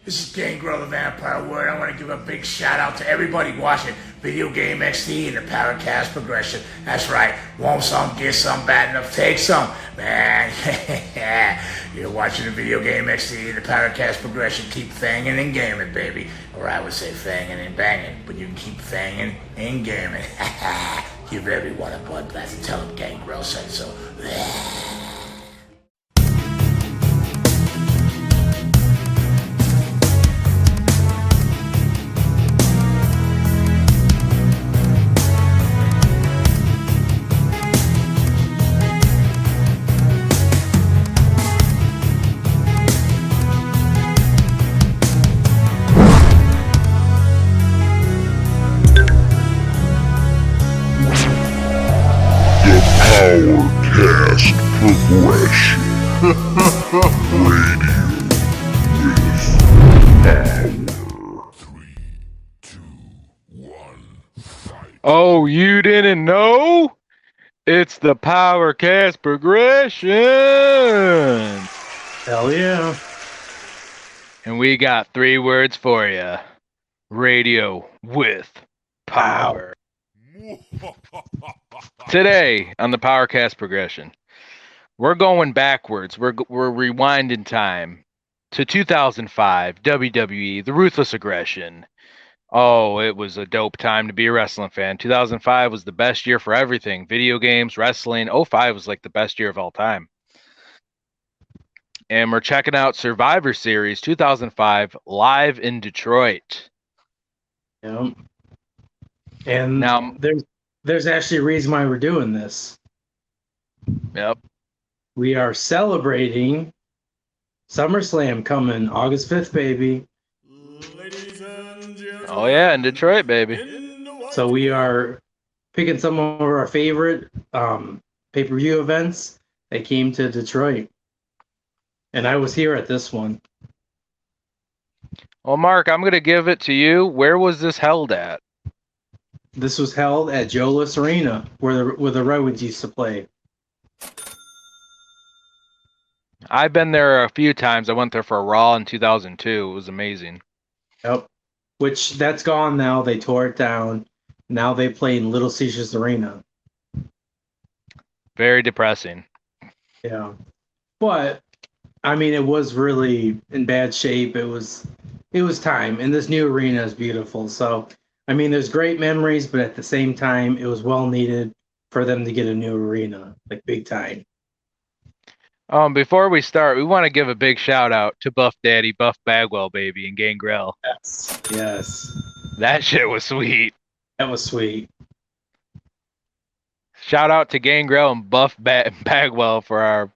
This is Gangrel the Vampire Word. I want to give a big shout out to everybody watching Video Game XD and the PowerKast progression. That's right. Want some, get some, bad enough, take some. Man, you're watching the Video Game XD and the PowerKast progression. Keep fanging and gaming, baby. Or I would say fanging and banging, but you can keep fanging and gaming. Give everyone a blood blast and tell them Gangrel said so. PowerKast progression. Radio with power. 3, 2, 1, fight. Oh, you didn't know? It's the PowerKast progression. Hell yeah. And we got 3 words for you. Radio with power. Today on the PowerKast progression, we're going backwards. We're rewinding time to 2005, WWE, the Ruthless Aggression. Oh, it was a dope time to be a wrestling fan. 2005 was the best year for everything. Video games, wrestling. 05 was like the best year of all time. And we're checking out Survivor Series 2005 live in Detroit. Yeah. And Now, there's actually a reason why we're doing this. yep. We are celebrating SummerSlam coming August 5th, baby. Oh yeah, in Detroit, baby. So we are picking some of our favorite pay-per-view events that came to Detroit. And I was here at this one. Well, Mark, I'm going to give it to you. Where was this held at? This was held at Jolis Arena, where the Red Wings used to play. I've been there a few times. I went there for a Raw in 2002. It was amazing. Yep. Which that's gone now. They tore it down. Now they play in Little Caesars Arena. Very depressing. Yeah. But I mean, it was really in bad shape. It was time, and this new arena is beautiful. So I mean, there's great memories, but at the same time, it was well needed for them to get a new arena, like big time. Before we start, we want to give a big shout out to Buff Daddy, Buff Bagwell, baby, and Gangrel. Yes. That shit was sweet. That was sweet. Shout out to Gangrel and Buff Bagwell for our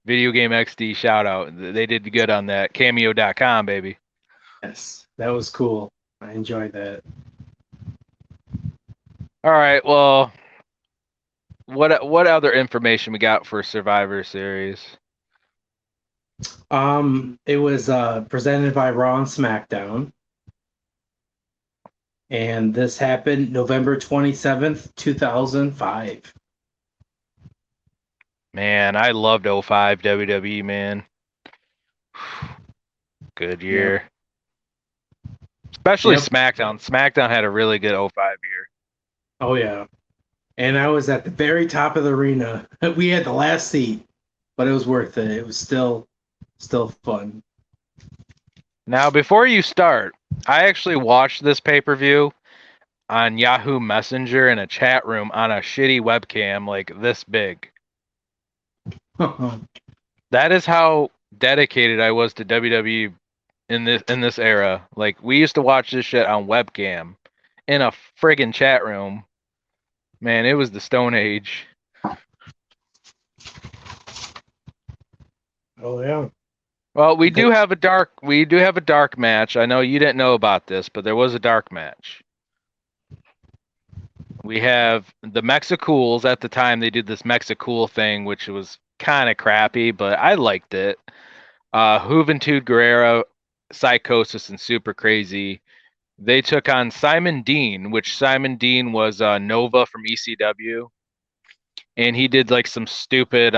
Video Game XD shout out. They did good on that. Cameo.com, baby. Yes, that was cool. I enjoyed that. All right, well, what other information we got for Survivor Series? It was presented by Raw and SmackDown. And this happened November 27th, 2005. Man, I loved 05 WWE, man. Good year. Yep. Especially SmackDown. SmackDown had a really good 05 year. Oh, yeah. And I was at the very top of the arena. We had the last seat, but it was worth it. It was still fun. Now, before you start, I actually watched this pay-per-view on Yahoo Messenger in a chat room on a shitty webcam like this big. That is how dedicated I was to WWE in this era. Like, we used to watch this shit on webcam in a friggin' chat room. Man, it was the Stone Age. Oh yeah. Well, we do have a dark match. I know you didn't know about this, but there was a dark match. We have the Mexicools. At the time, they did this Mexicool thing, which was kind of crappy, but I liked it. Juventud Guerrera, Psychosis, and Super Crazy. They took on Simon Dean, which Simon Dean was Nova from ECW. And he did like some stupid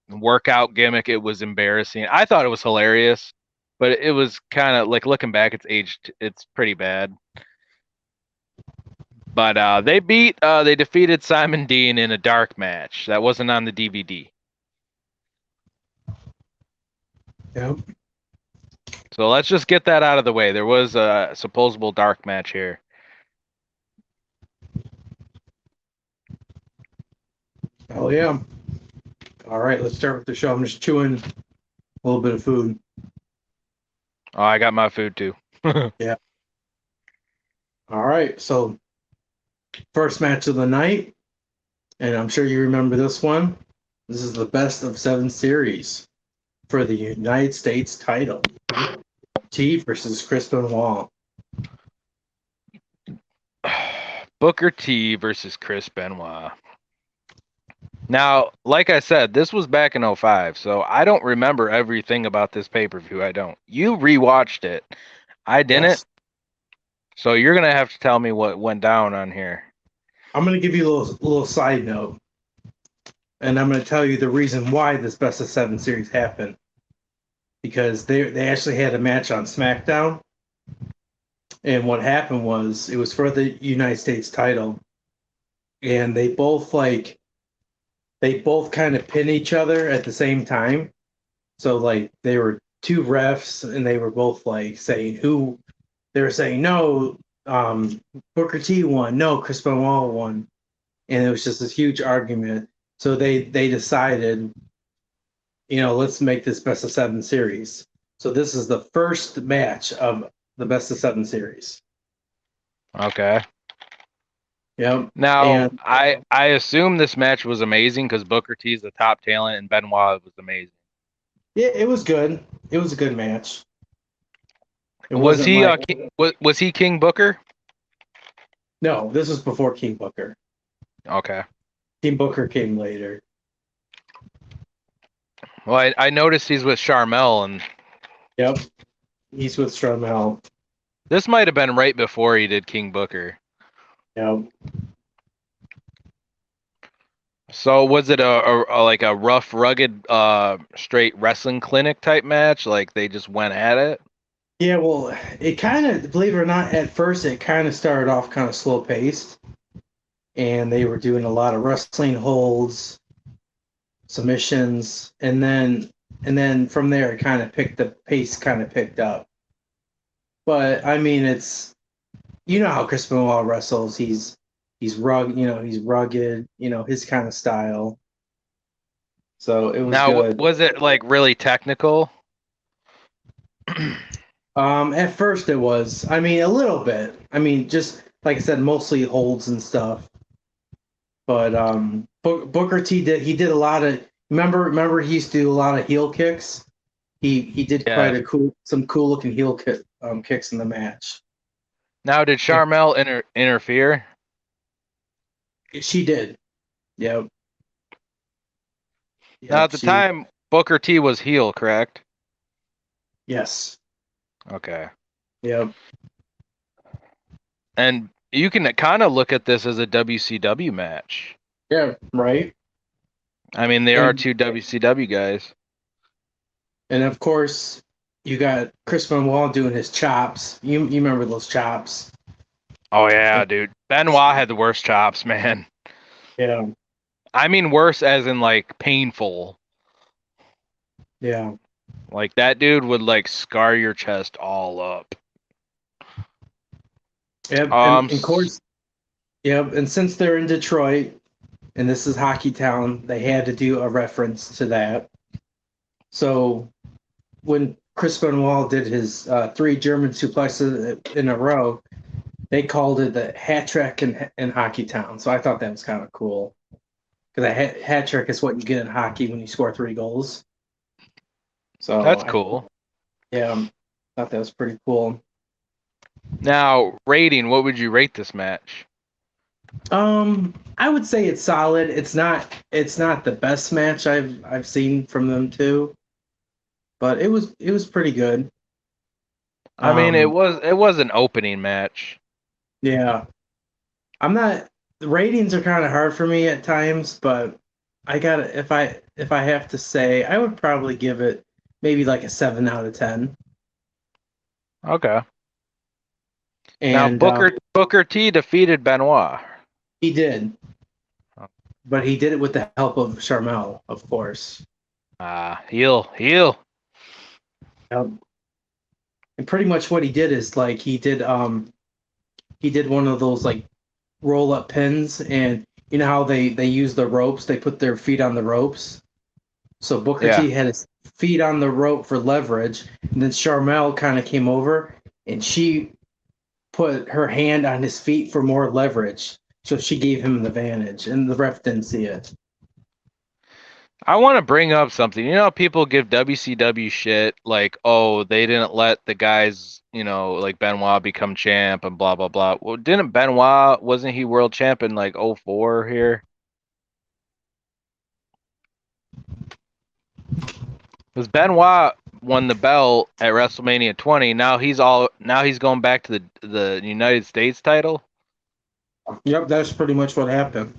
workout gimmick. It was embarrassing. I thought it was hilarious, but it was kind of like looking back, it's aged. It's pretty bad. But they defeated Simon Dean in a dark match that wasn't on the DVD. Yep. So let's just get that out of the way. There was a supposable dark match here. Oh yeah. All right, let's start with the show. I'm just chewing a little bit of food. Oh, I got my food too. Yeah. All right, so first match of the night, and I'm sure you remember this one. This is the best of 7 series for the United States title. T versus Chris Benoit. Booker T versus Chris Benoit. Now, like I said, this was back in 05, so I don't remember everything about this pay-per-view. I don't. You rewatched it. I didn't. Yes. So you're going to have to tell me what went down on here. I'm going to give you a little side note, and I'm going to tell you the reason why this best of 7 series happened. Because they actually had a match on SmackDown, and what happened was it was for the United States title, and they both kind of pin each other at the same time. So like they were 2 refs, and they were both like saying who they were saying no, Booker T won, no, Chris Benoit won, and it was just this huge argument. So they decided, let's make this best of 7 series. So this is the first match of the best of 7 series. Okay. Yep. Now, And I assume this match was amazing because Booker T is the top talent and Benoit was amazing. yeah, it was good. It was a good match. Was he King Booker? No, this was before King Booker. Okay. King Booker came later. Well, I noticed he's with Charmel, and Yep. He's with Strumel. this might have been right before he did King Booker. Yep. So was it a like a rough, rugged, straight wrestling clinic type match? Like they just went at it? Yeah, well, it kind of, believe it or not, at first it kind of started off kind of slow paced, and they were doing a lot of wrestling holds, submissions, and then from there it kind of the pace kind of picked up. But I mean, it's how Chris Benoit wrestles. He's rugged, he's rugged, his kind of style. So it was Now, good. was it like really technical? At first it was. I mean, a little bit. I mean, just like I said, mostly holds and stuff. But Booker T did a lot of. Remember he used to do a lot of heel kicks. He did quite some cool looking heel kicks in the match. Now, did Charmel interfere? She did. Yep. Now, at the time, Booker T was heel, correct? Yes. Okay. Yep. And you can kind of look at this as a WCW match. Yeah. Right. I mean, they are 2 WCW guys. And of course, you got Chris Benoit doing his chops. You remember those chops? Oh yeah, dude. Benoit had the worst chops, man. Yeah. I mean, worse as in like painful. Yeah. Like that dude would like scar your chest all up. Yep. And of course, yep. And since they're in Detroit, and this is Hockey Town, they had to do a reference to that. So when Chris Benoit did his 3 German suplexes in a row, they called it the hat trick in Hockey Town. So I thought that was kind of cool. Because a hat trick is what you get in hockey when you score 3 goals. So that's cool. I thought that was pretty cool. Now, rating, what would you rate this match? I would say it's solid. It's not the best match I've seen from them too, but it was pretty good. I mean, it was an opening match. Yeah. The ratings are kind of hard for me at times, but if I have to say, I would probably give it maybe like a 7 out of 10. Okay. Now And Booker T defeated Benoit. he did, Oh. but he did it with the help of Charmel, of course. Heel. And pretty much what he did is like he did one of those like roll up pins, and you know how they use the ropes, they put their feet on the ropes. So Booker Yeah. T had his feet on the rope for leverage, and then Charmel kind of came over and she put her hand on his feet for more leverage. So she gave him an advantage, and the ref didn't see it. I want to bring up something. You know, people give WCW shit like, oh, they didn't let the guys, like Benoit become champ and blah blah blah. Well, didn't Benoit, wasn't he world champ in like '04 here? Because Benoit won the belt at WrestleMania 20. Now he's going back to the United States title. Yep, that's pretty much what happened.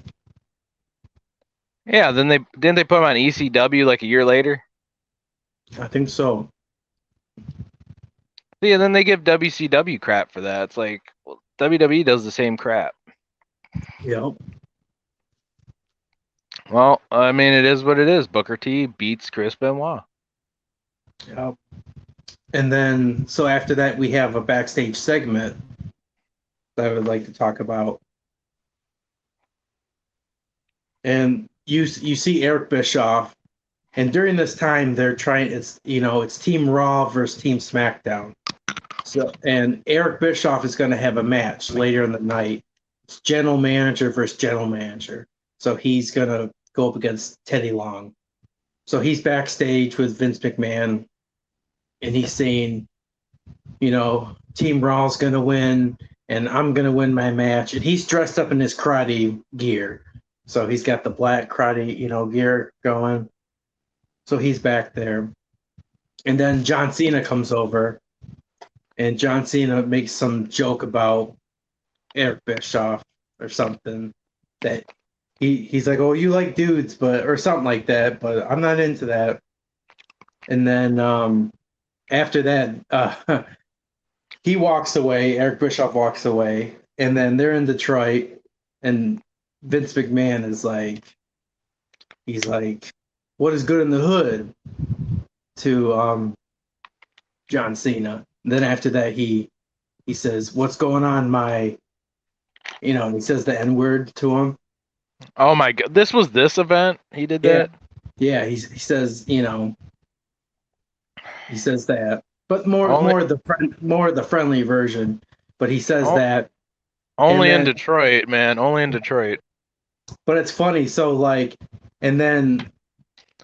Yeah, then they put him on ECW like a year later. I think so. Yeah, then they give WCW crap for that. It's like, well, WWE does the same crap. Yep. Well, I mean, it is what it is. Booker T beats Chris Benoit. Yep. And then, so after that, we have a backstage segment that I would like to talk about. And you see Eric Bischoff, and during this time, they're trying. It's Team Raw versus Team SmackDown. So, and Eric Bischoff is going to have a match later in the night. It's general manager versus general manager. So he's going to go up against Teddy Long. So he's backstage with Vince McMahon, and he's saying, Team Raw's going to win, and I'm going to win my match. And he's dressed up in his karate gear. So he's got the black karate, gear going. So he's back there. And then John Cena comes over, and John Cena makes some joke about Eric Bischoff or something, that he's like, oh, you like dudes, or something like that, but I'm not into that. And then after that, he walks away. Eric Bischoff walks away, and then they're in Detroit, and Vince McMahon is like, he's like, what is good in the hood to John Cena. And then after that, he says, what's going on, my, he says the N word to him. Oh my god, this event he did that? Yeah, he says, he says that, but more the friendly version. But he says that only in Detroit, man. Only in Detroit. But it's funny. So like, and then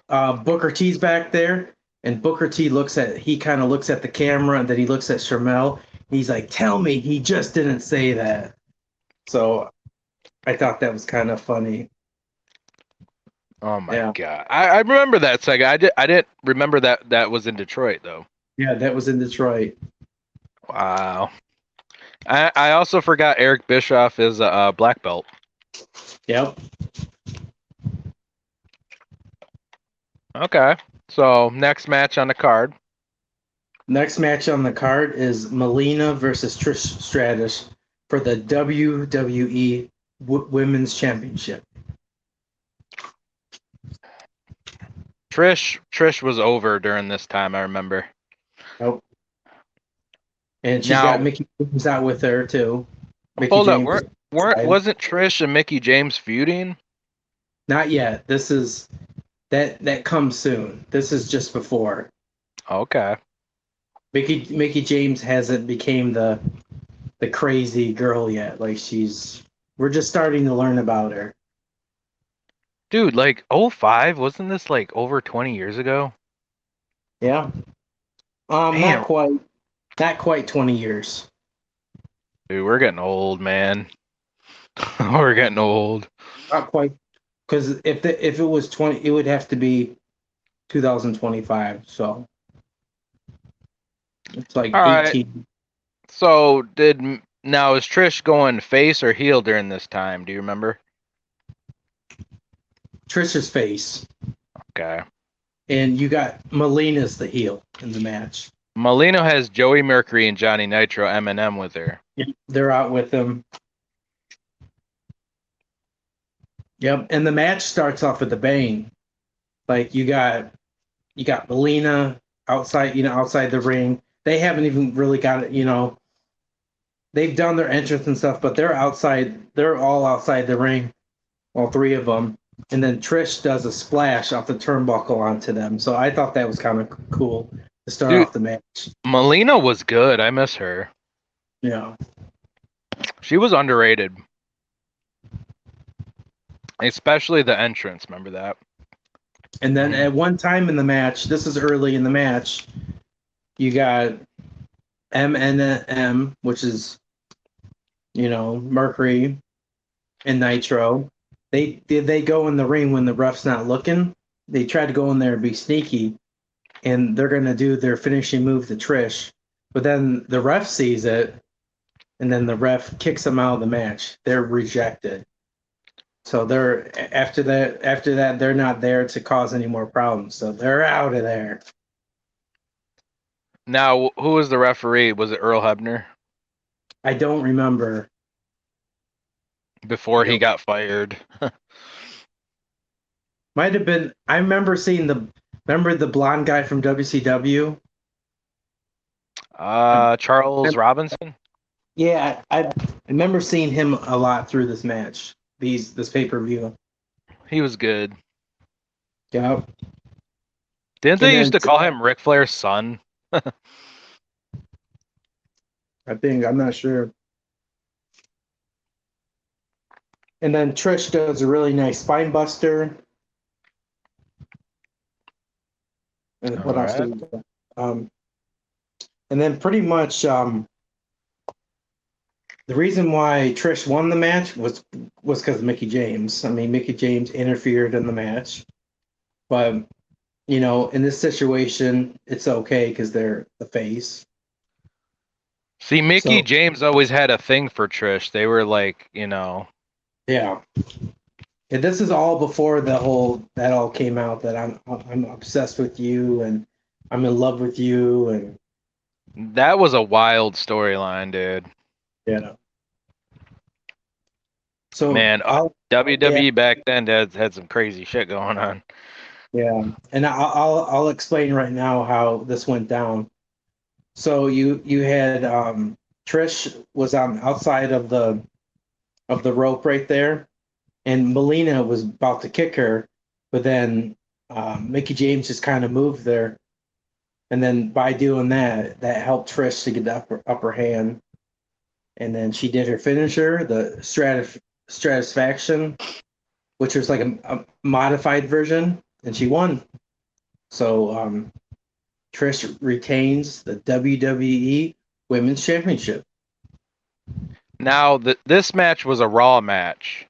Booker T's back there, and Booker T kind of looks at the camera, and then he looks at Shermel. He's like, "Tell me, he just didn't say that." So I thought that was kind of funny. Oh my god, I remember that segment. I didn't remember that was in Detroit though. Yeah, that was in Detroit. Wow. I also forgot Eric Bischoff is a black belt. Yep. Okay. So next match on the card. Next match on the card is Melina versus Trish Stratus for the WWE Women's Championship. Trish was over during this time, I remember. Nope. And she's got Mickey James out with her too. Hold up, wasn't Trish and Mickey James feuding? Not yet. This is that comes soon. This is just before. Okay. Mickey James hasn't became the crazy girl yet. Like we're just starting to learn about her. Dude, like 05, wasn't this like over 20 years ago? Yeah. Not quite 20 years. Dude, we're getting old, man. We're getting old. Not quite, because if it was 20, it would have to be 2025. So it's like all 18. Right. So now is Trish going face or heel during this time? Do you remember? Trish's face. Okay. And you got Melina's the heel in the match. Molina has Joey Mercury and Johnny Nitro M&M with her. They're out with him. Yep, and the match starts off with a bang. Like you got Molina outside the ring. They haven't even really got it. They've done their entrance and stuff, but they're outside. They're all outside the ring, all three of them. And then Trish does a splash off the turnbuckle onto them. So I thought that was kind of cool to start off the match. Molina was good. I miss her. Yeah. She was underrated. Especially the entrance. Remember that? And then at one time in the match, this is early in the match, you got M&M, which is, Mercury and Nitro. They go in the ring when the ref's not looking. They try to go in there and be sneaky, and they're going to do their finishing move to Trish. But then the ref sees it, and then the ref kicks them out of the match. They're rejected. So they're after that they're not there to cause any more problems. So they're out of there. Now, who was the referee? Was it Earl Hebner? I don't remember. Before he got fired. Might have been. I remember seeing remember the blonde guy from WCW? Charles Robinson? Yeah, I remember seeing him a lot through this match. This pay-per-view. He was good. Yeah. Didn't they used to call him Ric Flair's son? I think, I'm not sure. And then Trish does a really nice spine buster. And what else did we do? And then pretty much the reason why Trish won the match was because of Mickie James. I mean, Mickie James interfered in the match. But, in this situation, it's okay because they're the face. See, Mickie James always had a thing for Trish. They were like, Yeah. And this is all before that all came out, that I'm obsessed with you and I'm in love with you, and that was a wild storyline, dude. Yeah. So man, WWE back then had some crazy shit going on. Yeah, and I'll explain right now how this went down. So you had Trish was on outside of the rope right there, and Melina was about to kick her, but then Mickie James just kind of moved there, and then by doing that helped Trish to get the upper hand, and then she did her finisher, the Stratisfaction, which was like a modified version, and she won. So Trish retains the WWE Women's Championship. Now, this match was a Raw match,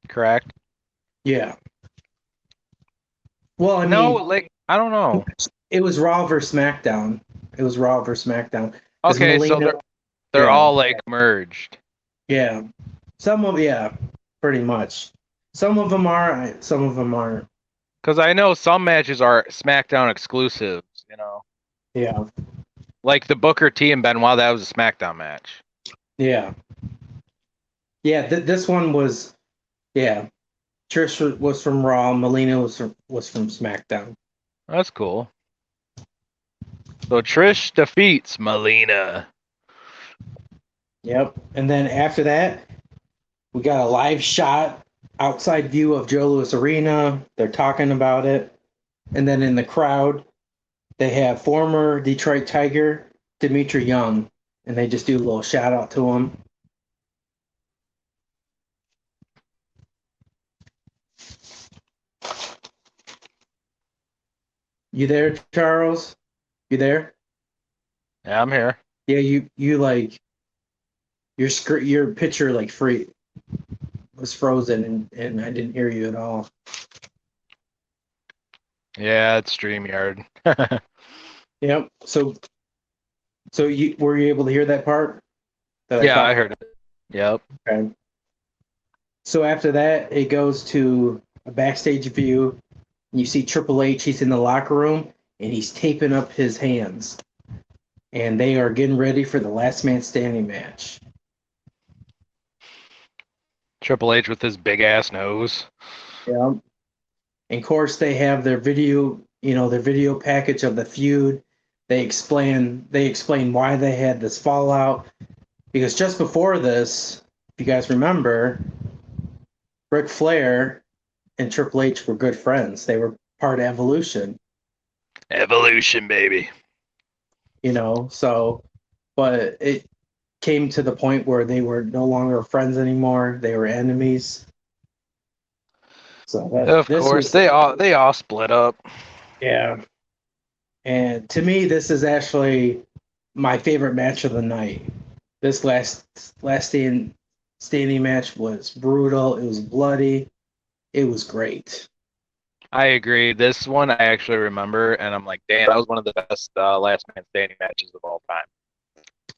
correct? Yeah. Well, I don't know. It was Raw versus SmackDown. Okay, Melina, so they're all like merged. Yeah. Pretty much. Some of them are, some of them aren't. Because I know some matches are SmackDown exclusives, Yeah. Like the Booker T and Benoit, that was a SmackDown match. Yeah. Yeah, this one was, Trish was from Raw, Melina was from SmackDown. That's cool. So Trish defeats Melina. Yep. And then after that, we got a live shot, outside view of Joe Louis Arena. They're talking about it. And then in the crowd, they have former Detroit Tiger, Dimitri Young. And they just do a little shout out to him. You there, Charles? You there? Yeah, I'm here. Yeah, you like your picture like was frozen and I didn't hear you at all. Yeah, it's StreamYard. Yep. So were you able to hear that part? I heard it. Yep. Okay. So after that, it goes to a backstage view. You see Triple H. He's in the locker room, and he's taping up his hands. And they are getting ready for the last man standing match. Triple H with his big ass nose. Yeah. And of course, they have their video, their video package of the feud. They explain why they had this fallout. Because just before this, if you guys remember, Ric Flair and Triple H were good friends. They were part of Evolution. Evolution, baby. So, but it came to the point where they were no longer friends anymore. They were enemies. So Of course, they all split up. Yeah. And to me, this is actually my favorite match of the night. This last standing match was brutal. It was bloody. It was great. I agree. This one I actually remember, and I'm like, damn, that was one of the best last man standing matches of all time.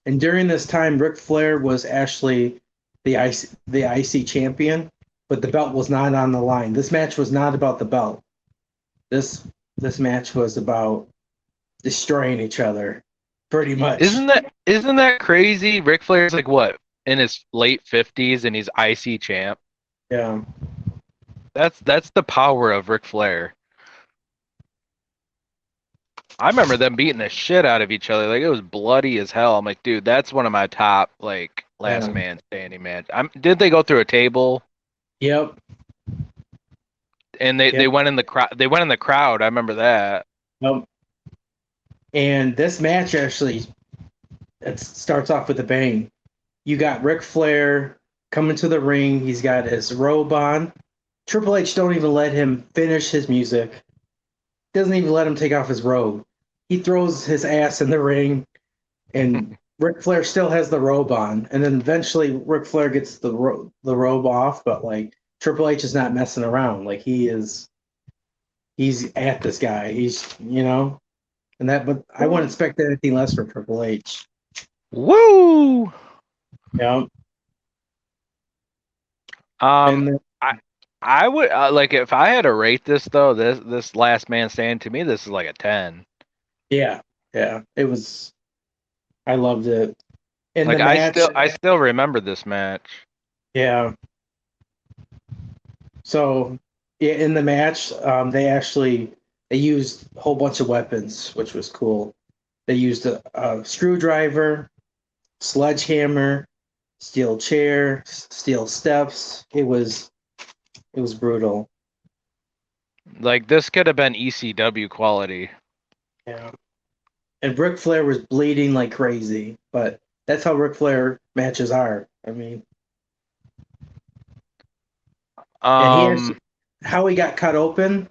And during this time, Ric Flair was actually the IC champion, but the belt was not on the line. This match was not about the belt. This match was about destroying each other, pretty much. Isn't that crazy? Ric Flair's like what, in his late 50s, and he's IC champ. Yeah. That's the power of Ric Flair. I remember them beating the shit out of each other. Like, it was bloody as hell. I'm like, dude, that's one of my top last man standing match. Did they go through a table? Yep. And they went in the crowd. They went in the crowd. I remember that. Yep. And this match actually, it starts off with a bang. You got Ric Flair coming to the ring. He's got his robe on. Triple H don't even let him finish his music. Doesn't even let him take off his robe. He throws his ass in the ring, and Ric Flair still has the robe on. And then eventually Ric Flair gets the robe off, but Triple H is not messing around. He's at this guy. But I wouldn't expect anything less from Triple H. Woo! Yeah. I would if I had to rate this though, this last man standing, to me, this is like a 10. Yeah, it was. I loved it. In the match, match, I still remember this match. Yeah. So, in the match, they used a whole bunch of weapons, which was cool. They used a screwdriver, sledgehammer, steel chair, steel steps. It was brutal. This could have been ECW quality. Yeah. And Ric Flair was bleeding like crazy, but that's how Ric Flair matches are. I mean, and how he got cut open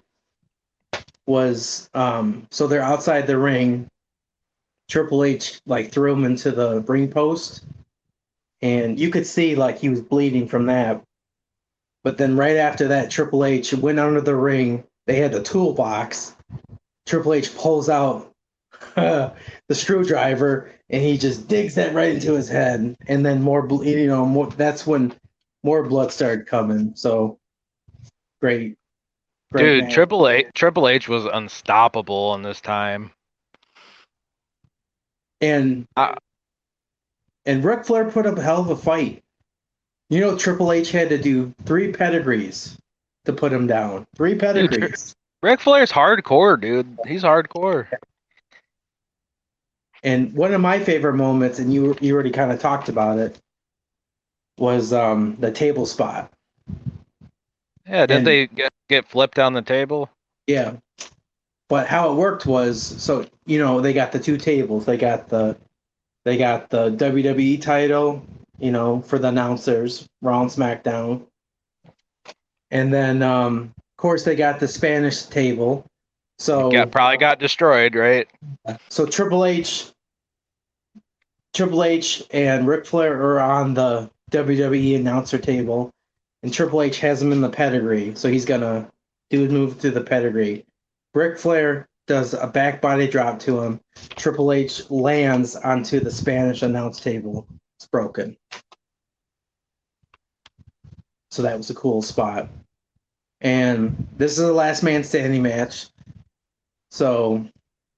was so they're outside the ring. Triple H threw him into the ring post, and you could see he was bleeding from that. But then right after that, Triple H went under the ring. They had the toolbox. Triple H pulls out the screwdriver, and he just digs that right into his head. And then that's when more blood started coming. So great dude, match. Triple H was unstoppable in this time. And Ric Flair put up a hell of a fight. Triple H had to do 3 pedigrees to put him down. 3 pedigrees. Dude, Ric Flair's hardcore, dude. He's hardcore. And one of my favorite moments, and you already kind of talked about it, was the table spot. Yeah, didn't they get flipped on the table? Yeah. But how it worked was, so they got the 2 tables. They got the WWE title, for the announcers, Raw and SmackDown. And then of course they got the Spanish table. So probably got destroyed, right? So Triple H and Ric Flair are on the WWE announcer table, and Triple H has him in the pedigree. So he's gonna do his move to the pedigree. Ric Flair does a back body drop to him. Triple H lands onto the Spanish announce table. It's broken. So that was a cool spot. And this is a last man standing match. So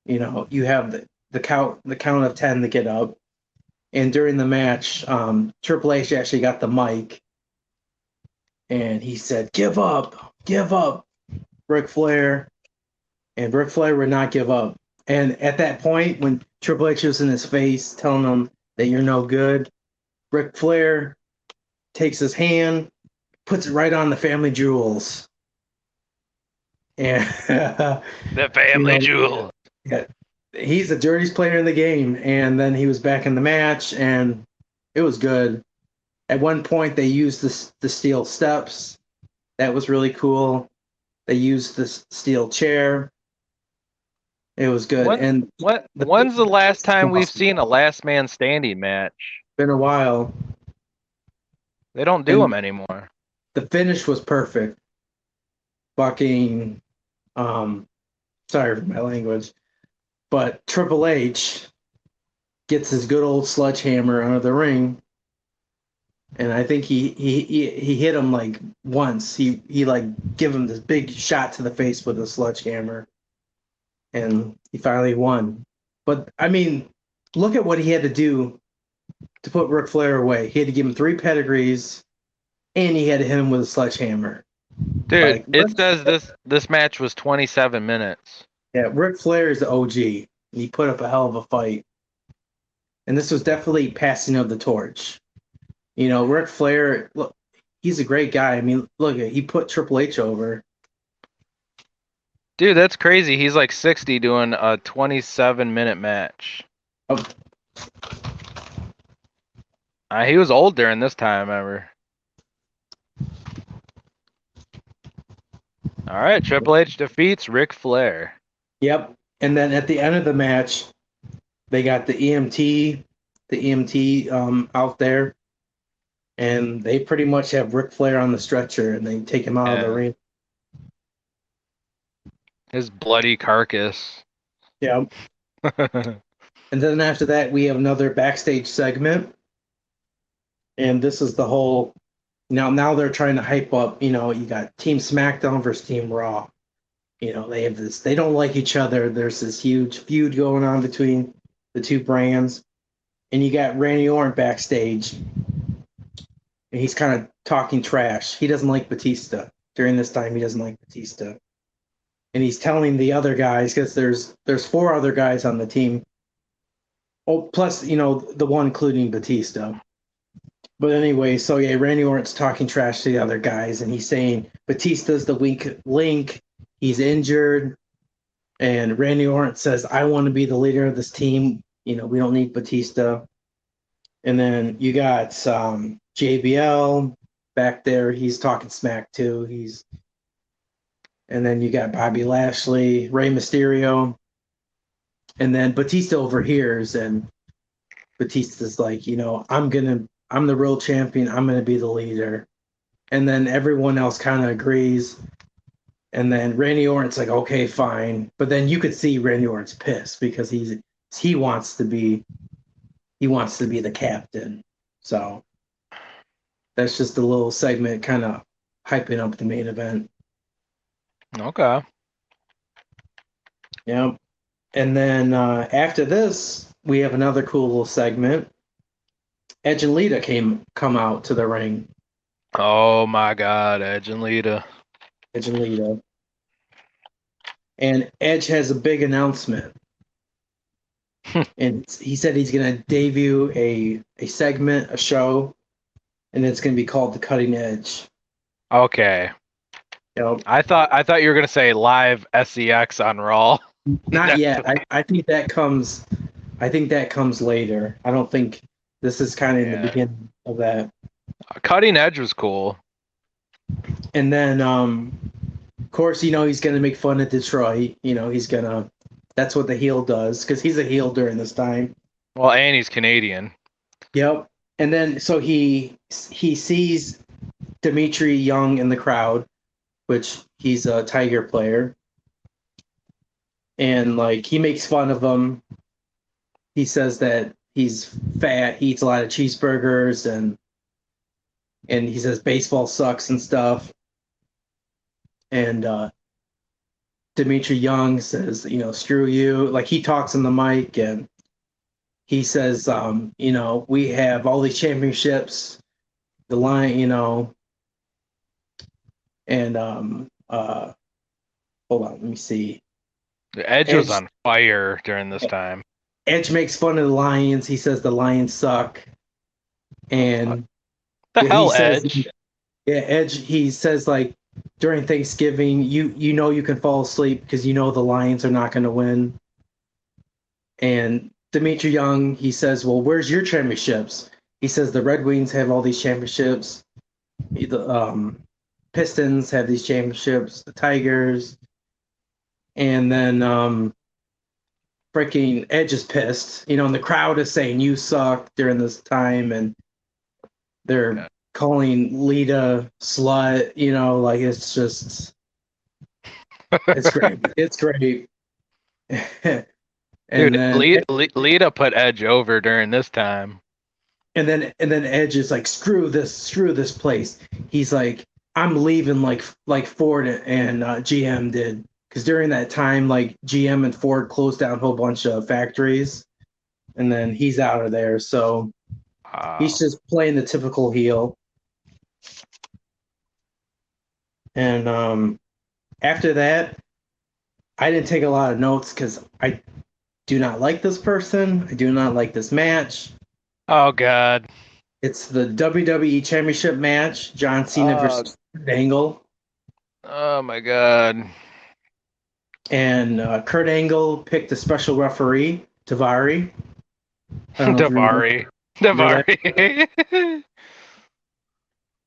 you have the count of 10 to get up. And during the match, Triple H actually got the mic, and he said, "Give up, Ric Flair." And Ric Flair would not give up. And at that point, when Triple H was in his face telling him that you're no good, Ric Flair takes his hand, puts it right on the family jewels. And The family jewel. yeah, he's the dirtiest player in the game. And then he was back in the match, and it was good. At one point, they used the steel steps. That was really cool. They used the steel chair. It was good. And When's the last time we've seen a last man standing match? been a while. They don't do And them anymore. the finish was perfect. Fucking, sorry for my language, but Triple H gets his good old sledgehammer out of the ring, and I think he hit him like once. He like give him this big shot to the face with a sledgehammer, and he finally won. But I mean, look at what he had to do to put Ric Flair away. He had to give him 3 pedigrees, and he had to hit him with a sledgehammer. Dude, Like, it says this match was 27 minutes. Yeah, Ric Flair is the OG, and he put up a hell of a fight. And this was definitely passing of the torch. Ric Flair, look, he's a great guy. I mean, look, he put Triple H over. Dude, that's crazy. He's like 60 doing a 27-minute match. Oh, He was old during this time, ever. All right, Triple H defeats Ric Flair. yep. And then at the end of the match, they got the EMT out there, and they pretty much have Ric Flair on the stretcher, and they take him out of the ring. His bloody carcass. Yeah. And then after that, we have another backstage segment. And this is the whole. Now they're trying to hype up. You got Team SmackDown versus Team Raw. They have this. They don't like each other. There's this huge feud going on between the two brands. And you got Randy Orton backstage. And he's kind of talking trash. He doesn't like Batista. During this time, he doesn't like Batista. And he's telling the other guys, because there's 4 other guys on the team. Oh, plus, the one including Batista. But anyway, so yeah, Randy Orton's talking trash to the other guys, and he's saying Batista's the weak link. He's injured. And Randy Orton says, I want to be the leader of this team. We don't need Batista. And then you got JBL back there. He's talking smack too. And then you got Bobby Lashley, Rey Mysterio. And then Batista overhears, and Batista's like, I'm the real champion. I'm going to be the leader. And then everyone else kind of agrees. And then Randy Orton's like, okay, fine. But then you could see Randy Orton's pissed because he wants to be the captain. So that's just a little segment kind of hyping up the main event. Okay. Yeah. And then after this, we have another cool little segment. Edge and Lita come out to the ring. Oh my God, Edge and Lita. Edge and Lita. And Edge has a big announcement. And he said he's going to debut a segment, a show, and it's going to be called The Cutting Edge. Okay. Yep. I thought you were gonna say live SEX on Raw. Not yet. I think that comes. I think that comes later. I don't think this is kind of in the beginning of that. Cutting Edge was cool. And then, of course, he's going to make fun of Detroit. He's going to. That's what the heel does, because he's a heel during this time. Well, and he's Canadian. Yep. And then, so he sees Dimitri Young in the crowd, which he's a Tiger player. And, he makes fun of him. He says that he's fat, he eats a lot of cheeseburgers, and he says baseball sucks and stuff. And Dimitri Young says, screw you. Like he talks on the mic and he says, we have all these championships, the line, and hold on, let me see. The Edge was on fire during this time. Edge makes fun of the Lions. He says the Lions suck. And The hell, he says, Edge? yeah, Edge, he says like during Thanksgiving, you can fall asleep because the Lions are not going to win. And Dimitri Young, he says, well, where's your championships? He says the Red Wings have all these championships. The Pistons have these championships, the Tigers. And then freaking Edge is pissed, and the crowd is saying you suck during this time, and they're calling Lita slut, like it's just, it's great. It's great. And Dude, then Lita put Edge over during this time. And then Edge is like, screw this place. He's like, I'm leaving like Ford and GM did. Because during that time, like GM and Ford closed down a whole bunch of factories. And then he's out of there. So he's just playing the typical heel. And after that, I didn't take a lot of notes because I do not like this person. I do not like this match. Oh, God. It's the WWE Championship match, John Cena versus Kurt Angle. Oh, my God. And Kurt Angle picked a special referee, Davari. Davari.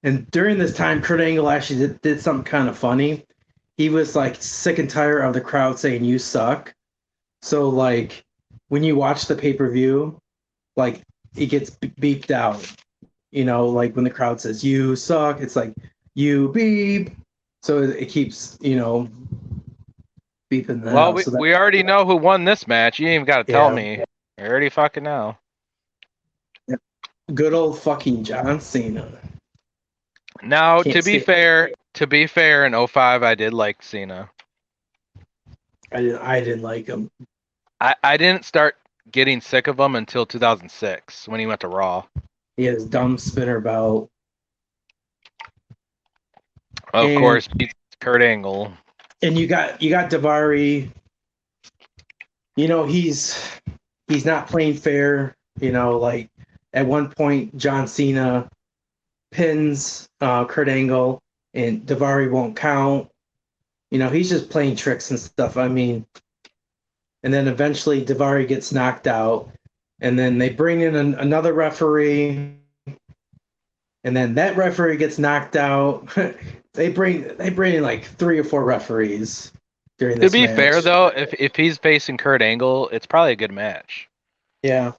And during this time, Kurt Angle actually did something kind of funny. He was like sick and tired of the crowd saying you suck. So like when you watch the pay-per-view, like it gets beeped out. Like when the crowd says you suck, it's like you beep. So it keeps, beeping that well, out. we already know who won this match. You ain't even got to tell me. I already fucking know. Good old fucking John Cena. Now, to be fair, in 05, I did like Cena. I didn't like him. I didn't start getting sick of him until 2006 when he went to Raw. He had his dumb spinner belt. Of course, beats Kurt Angle. And you got Davari. He's not playing fair. Like at one point, John Cena pins Kurt Angle, and Davari won't count. He's just playing tricks and stuff. I mean, and then eventually Davari gets knocked out, and then they bring in another referee, and then that referee gets knocked out. they bring in like 3 or 4 referees during this match. To be fair, though, if he's facing Kurt Angle, it's probably a good match. Yeah,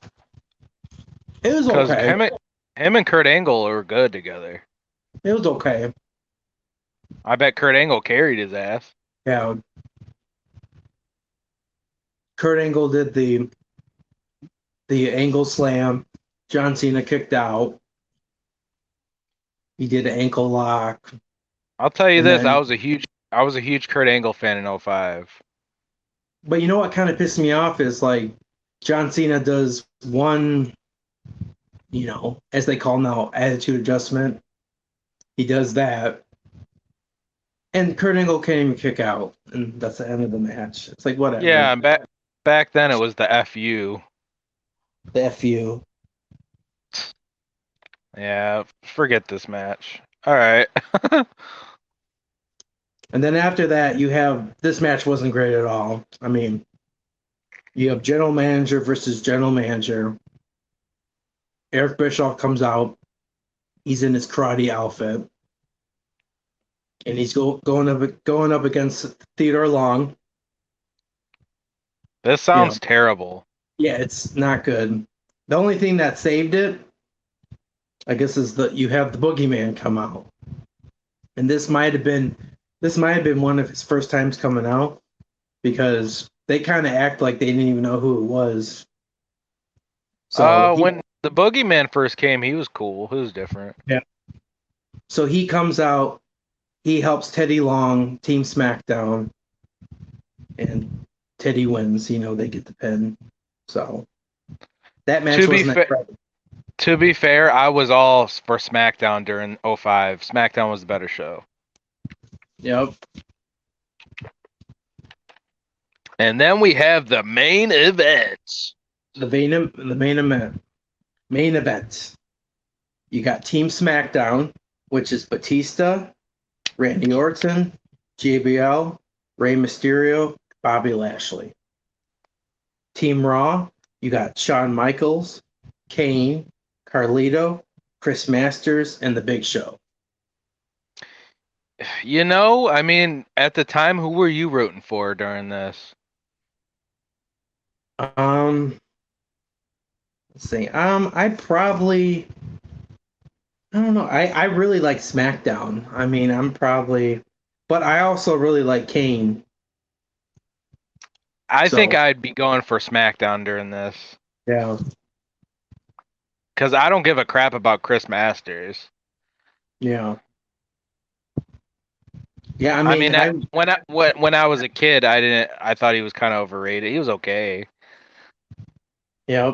it was okay. Because him and Kurt Angle are good together. It was okay. I bet Kurt Angle carried his ass. Yeah. Kurt Angle did the angle slam. John Cena kicked out. He did an ankle lock. I'll tell you this, I was a huge Kurt Angle fan in 05. But you know what kind of pissed me off is like John Cena does one, as they call now, attitude adjustment. He does that. And Kurt Angle can't even kick out. And that's the end of the match. It's like, whatever. Yeah, back then it was the FU. The FU. Yeah, forget this match. All right. And then after that, this match wasn't great at all. I mean, you have general manager versus general manager. Eric Bischoff comes out. He's in his karate outfit. And he's going up against Theodore Long. This sounds terrible. Yeah, it's not good. The only thing that saved it, I guess, is that you have the Boogeyman come out. And this might have been one of his first times coming out, because they kind of act like they didn't even know who it was. So when the Boogeyman first came, he was cool. He was different. Yeah. So he comes out. He helps Teddy Long, Team SmackDown. and Teddy wins. They get the pin. So that match To be wasn't fair, incredible. to be fair, I was all for SmackDown during '05. SmackDown was the better show. Yep. And then we have the main event. The main event. You got Team SmackDown, which is Batista, Randy Orton, JBL, Rey Mysterio, Bobby Lashley. Team Raw, you got Shawn Michaels, Kane, Carlito, Chris Masters, and The Big Show. I mean, at the time, who were you rooting for during this? Let's see. I don't know. I really like SmackDown. I mean, but I also really like Kane. I think So, I'd be going for SmackDown during this. yeah. Because I don't give a crap about Chris Masters. Yeah. Yeah, I mean, when I was a kid, I thought he was kind of overrated. He was okay. yeah.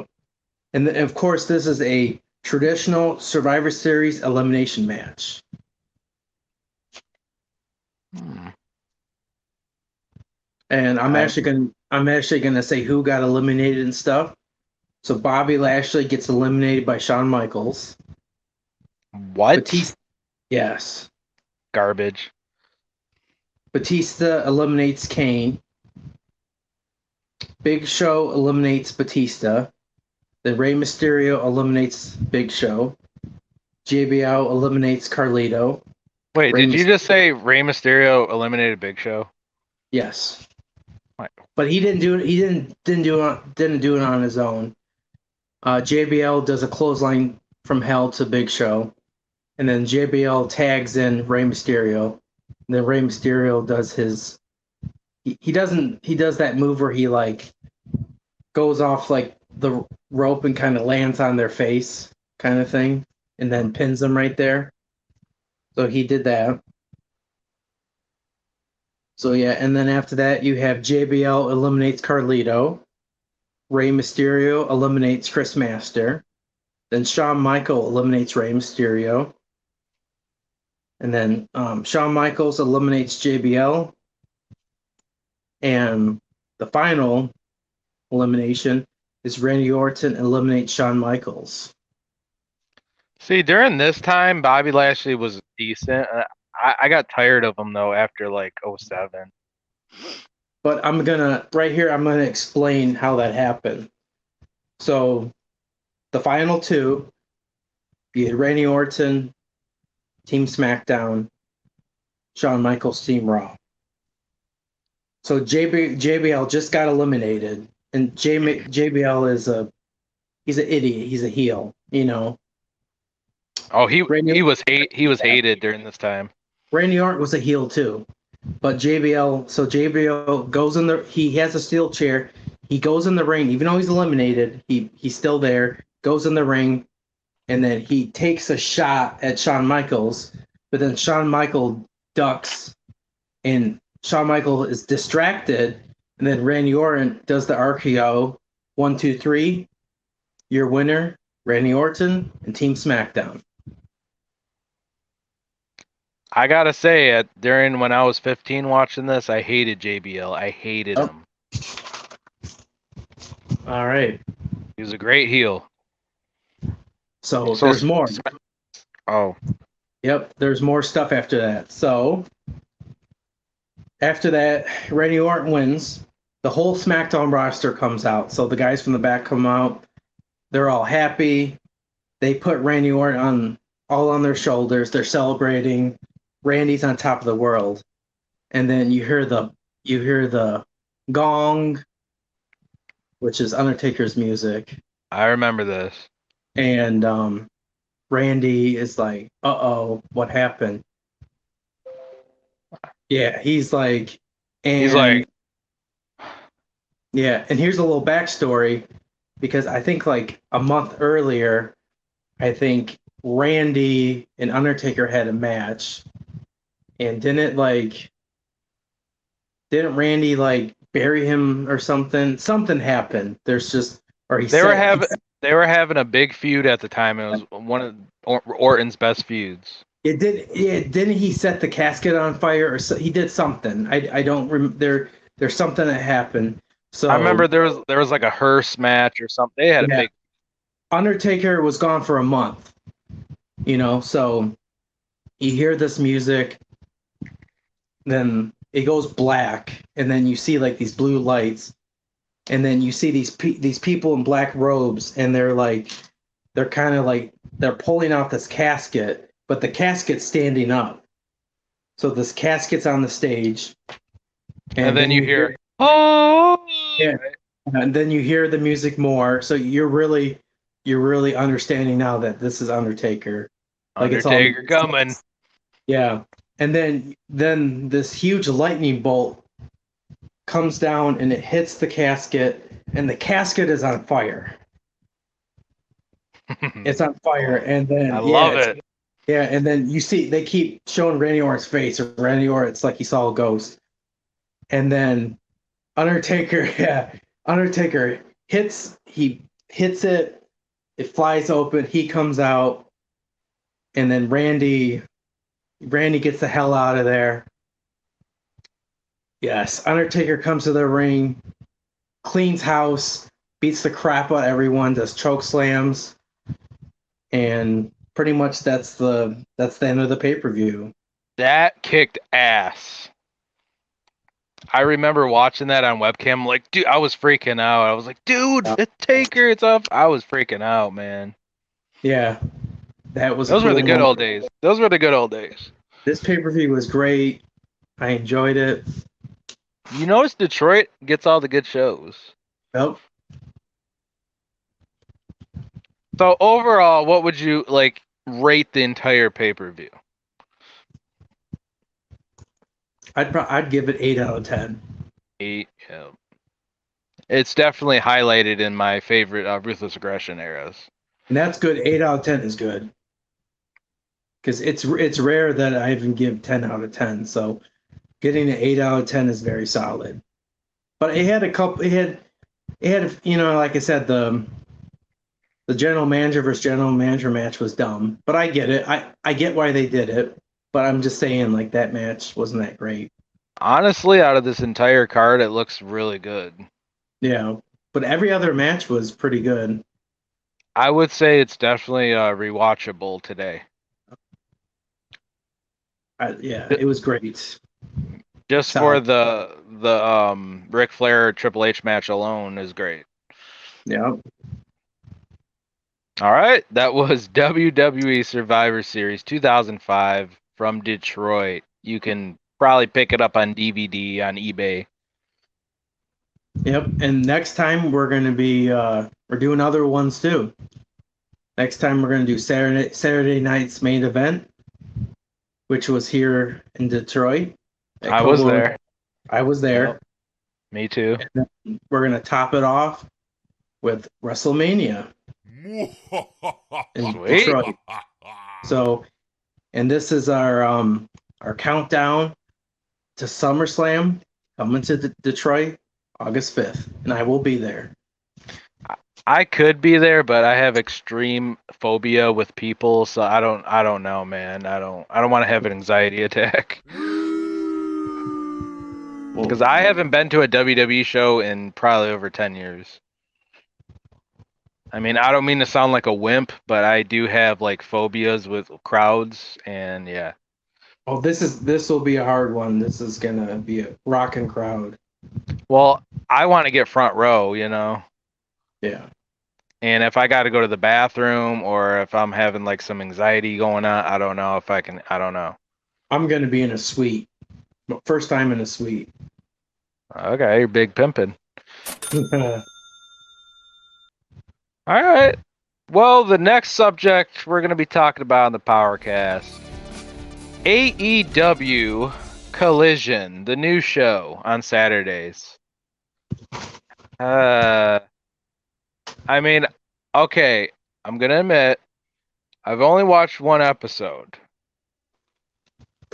And of course, this is a traditional Survivor Series elimination match. And I'm actually gonna say who got eliminated and stuff. So Bobby Lashley gets eliminated by Shawn Michaels. What? Batista, yes. Garbage. Batista eliminates Kane. Big Show eliminates Batista. Then Rey Mysterio eliminates Big Show. JBL eliminates Carlito. Wait, did you just say Rey Mysterio eliminated Big Show? Yes. What? But he didn't do it. He didn't do it on his own. JBL does a clothesline from hell to Big Show, and then JBL tags in Rey Mysterio. And then Rey Mysterio does his. He does that move where he like goes off like the rope and kind of lands on their face, kind of thing, and then pins them right there. So he did that. So yeah, and then after that you have JBL eliminates Carlito. Rey Mysterio eliminates Chris Master. Then Shawn Michaels eliminates Rey Mysterio. And then Shawn Michaels eliminates JBL. And the final elimination is Randy Orton eliminates Shawn Michaels. See, during this time, Bobby Lashley was decent. I got tired of him, though, after, like, '07. But I'm going to explain how that happened. So the final two, you had Randy Orton, Team SmackDown, Shawn Michaels, Team Raw. So JBL just got eliminated, and JBL he's an idiot. He's a heel, Oh, he was hated during this time. Randy Orton was a heel too, but JBL goes he has a steel chair. He goes in the ring, even though he's eliminated. He's still there. Goes in the ring, and then he takes a shot at Shawn Michaels, but then Shawn Michaels ducks, and Shawn Michaels is distracted, and then Randy Orton does the RKO. 1, 2, 3. Your winner, Randy Orton, and Team SmackDown. I gotta say, during when I was 15 watching this, I hated JBL. I hated him. All right. He was a great heel. So there's more. Oh. Yep, there's more stuff after that. So after that, Randy Orton wins. The whole SmackDown roster comes out. So the guys from the back come out. They're all happy. They put Randy Orton all on their shoulders. They're celebrating. Randy's on top of the world. And then you hear the gong, which is Undertaker's music. I remember this. And Randy is like, "Uh-oh, what happened?" Yeah, he's like, yeah, and here's a little backstory, because I think like a month earlier, I think Randy and Undertaker had a match, and didn't Randy like bury him or something. Something happened. There's just, or he They were said, having they were having a big feud at the time. It was one of Orton's best feuds. it did. Yeah, didn't he set the casket on fire or so, he did something? I don't remember. There's something that happened. So I remember there was like a hearse match or something. They had a yeah, big. Undertaker was gone for a month. So you hear this music, then it goes black, and then you see like these blue lights, and then you see these people in black robes, and they're kind of like they're pulling out this casket, but the casket's standing up. So this casket's on the stage, And then you hear, oh, yeah, and then you hear the music more. So you're really understanding now that this is Undertaker. Like Undertaker it's all coming. yeah. And then this huge lightning bolt comes down and it hits the casket, and the casket is on fire. It's on fire, and then I love it. Yeah, and then you see they keep showing Randy Orton's face, or Randy Orton, it's like he saw a ghost. And then Undertaker, yeah, Undertaker hits it, it flies open, he comes out, and then Randy gets the hell out of there. Yes, Undertaker comes to the ring, cleans house, beats the crap out of everyone, does choke slams, and pretty much that's the end of the pay-per-view. That kicked ass. I remember watching that on webcam. Like, dude, I was freaking out. I was like, dude, it's Taker, it's up. I was freaking out, man. Yeah, that was. Those were the good moment. old days. Those were the good old days. This pay-per-view was great. I enjoyed it. You notice Detroit gets all the good shows. Yep. So overall, what would you like rate the entire pay-per-view? I'd give it 8 out of 10. 8. Yeah. It's definitely highlighted in my favorite Ruthless Aggression eras. And that's good. 8 out of 10 is good. Because it's rare that I even give 10 out of 10. So getting an 8 out of 10 is very solid. But it had a couple. It had like I said, the general manager versus general manager match was dumb. But I get it. I get why they did it. But I'm just saying, like, that match wasn't that great. Honestly, out of this entire card, it looks really good. Yeah, but every other match was pretty good. I would say it's definitely rewatchable today. Yeah, it was great. Just for the Ric Flair Triple H match alone is great. Yeah. All right, that was WWE Survivor Series 2005 from Detroit. You can probably pick it up on DVD on eBay. Yep, and next time we're going to be we're doing other ones too. Next time we're going to do Saturday night's main event, which was here in Detroit. I was there. I was there. Yep. Me too. And then we're going to top it off with WrestleMania in Sweet. Detroit. So, and this is our countdown to SummerSlam coming to Detroit August 5th, and I will be there. I could be there, but I have extreme phobia with people, so I don't know, man. I don't want to have an anxiety attack. Because I haven't been to a WWE show in probably over 10 years. I mean, I don't mean to sound like a wimp, but I do have like phobias with crowds, and yeah. Oh, this will be a hard one. This is gonna be a rocking crowd. Well, I want to get front row, you know. Yeah. And if I got to go to the bathroom, or if I'm having like some anxiety going on, I don't know if I can. I don't know. I'm gonna be in a suite. First time in a suite. Okay, you're big pimping. All right. Well, the next subject we're going to be talking about on the PowerKast, AEW Collision, the new show on Saturdays. I mean, okay, I'm going to admit, I've only watched one episode.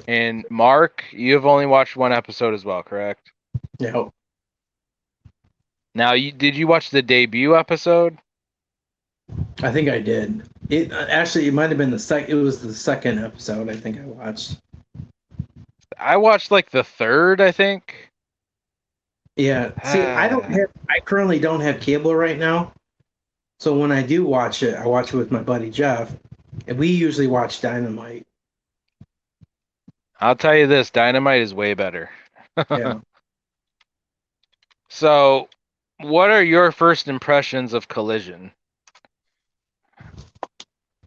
And Mark, you have only watched one episode as well, correct? Yeah. Now, did you watch the debut episode? I think I did. It actually it might have been the second. It was the second episode I think I watched. I watched like the third, I think. Yeah. See, I currently don't have cable right now. So when I do watch it, I watch it with my buddy Jeff, and we usually watch Dynamite. I'll tell you this, Dynamite is way better. Yeah. So, what are your first impressions of Collision?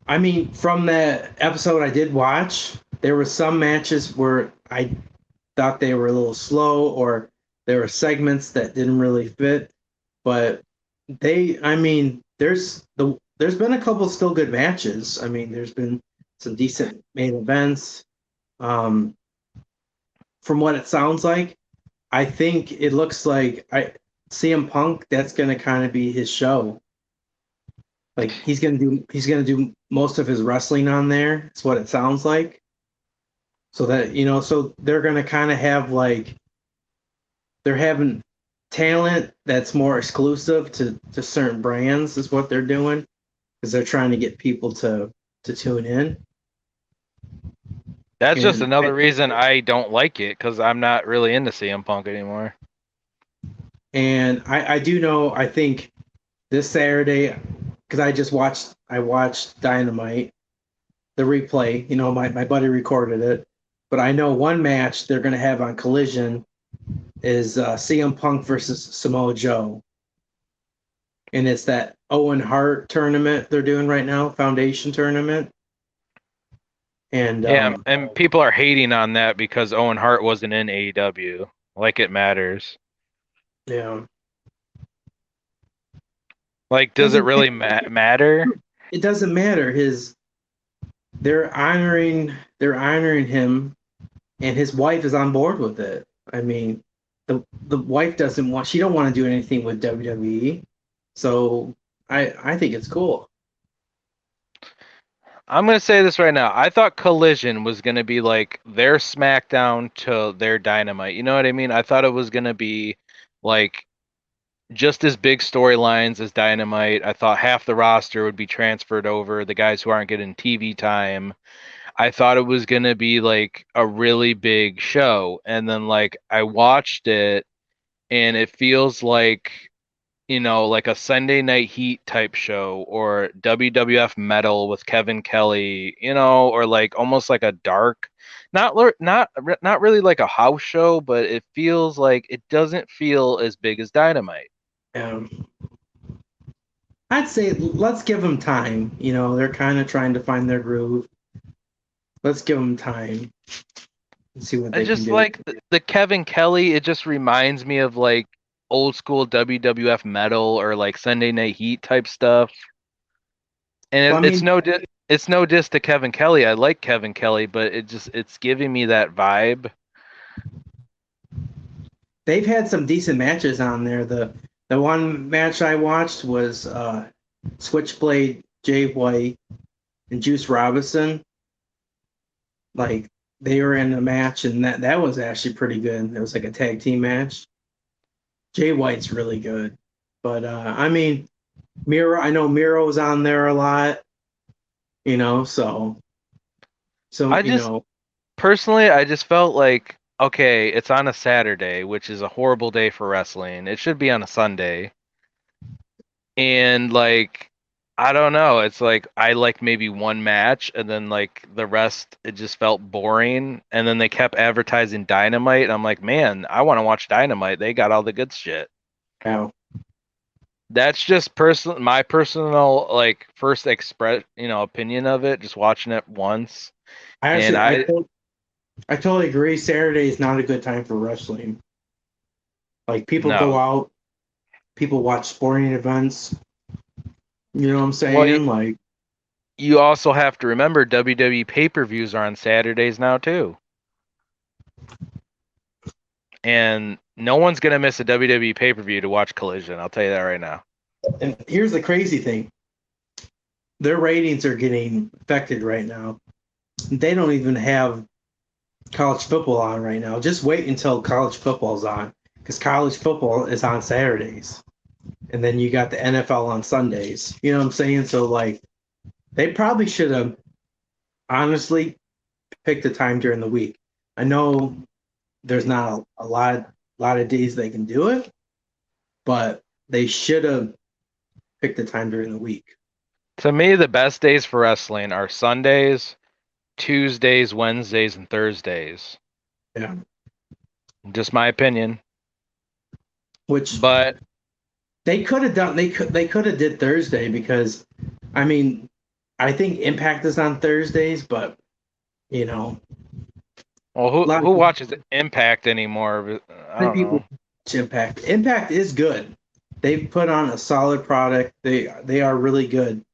I mean, from that episode I did watch, there were some matches where I thought they were a little slow, or there were segments that didn't really fit. But I mean, there's been a couple still good matches. I mean, there's been some decent main events. Um, from what it sounds like, I think it looks like CM Punk. That's going to kind of be his show. Like he's gonna do most of his wrestling on there. That's what it sounds like. So that so they're gonna kind of have like they're having talent that's more exclusive to certain brands is what they're doing because they're trying to get people to tune in. That's just And another reason I don't like it because I'm not really into CM Punk anymore. I do know I think this Saturday because I watched Dynamite the replay. My buddy recorded it, but I know one match they're gonna have on Collision is CM Punk versus Samoa Joe, and it's that Owen Hart tournament they're doing right now, Foundation tournament. And Yeah, and people are hating on that because Owen Hart wasn't in AEW. Like it matters. yeah, Like, does it really matter? it doesn't matter. They're honoring him, and his wife is on board with it. I mean, the wife she don't want to do anything with WWE, so I think it's cool. I'm gonna say this right now. I thought Collision was gonna be like their SmackDown to their Dynamite. You know what I mean? I thought it was gonna be like just as big storylines as Dynamite. I thought half the roster would be transferred over, the guys who aren't getting TV time. I thought it was gonna be like a really big show. And then like I watched it and it feels like like a Sunday Night Heat type show or WWF Metal with Kevin Kelly, or like almost like a dark, not really like a house show, but it feels like it doesn't feel as big as Dynamite. I'd say let's give them time. They're kind of trying to find their groove. Let's give them time and see what I they can just do. like the Kevin Kelly, it just reminds me of like old school WWF Metal or like Sunday Night Heat type stuff. And Well, I it's mean, it's no diss to Kevin Kelly. I like Kevin Kelly, but it's giving me that vibe. they've had some decent matches on there. The one match I watched was Switchblade Jay White and Juice Robinson. Like they were in a match, and that was actually pretty good. It was like a tag team match. Jay White's really good, but I mean, Miro. I know Miro's on there a lot. So I just personally I just felt like okay, it's on a Saturday, which is a horrible day for wrestling. It should be on a Sunday. And like I don't know, it's like I like maybe one match and then like the rest it just felt boring and then they kept advertising Dynamite and I'm like, "Man, I want to watch Dynamite. They got all the good shit." yeah. That's just my personal like first opinion of it, just watching it once. I And actually I totally agree. Saturday is not a good time for wrestling. Like people go no. out, people watch sporting events. You know what I'm Well, saying? Like, you also have to remember WWE pay-per-views are on Saturdays now too. And no one's going to miss a WWE pay-per-view to watch Collision. I'll tell you that right now. and here's the crazy thing: their ratings are getting affected right now. They don't even have college football on right now. Just wait until college football's on, because college football is on Saturdays. and then you got the NFL on Sundays. You know what I'm saying? So like, they probably should have honestly picked a time during the week. I know there's not a lot of days they can do it, but they should have picked a time during the week. To me, the best days for wrestling are Sundays, Tuesdays, Wednesdays, and Thursdays. Yeah. Just my opinion. Which But they could have done. They could have did Thursday because, I mean, I think Impact is on Thursdays, but you know, well, a lot who of watches Impact anymore? I don't people know. watch Impact. Impact is good. They've put on a solid product. They are really good.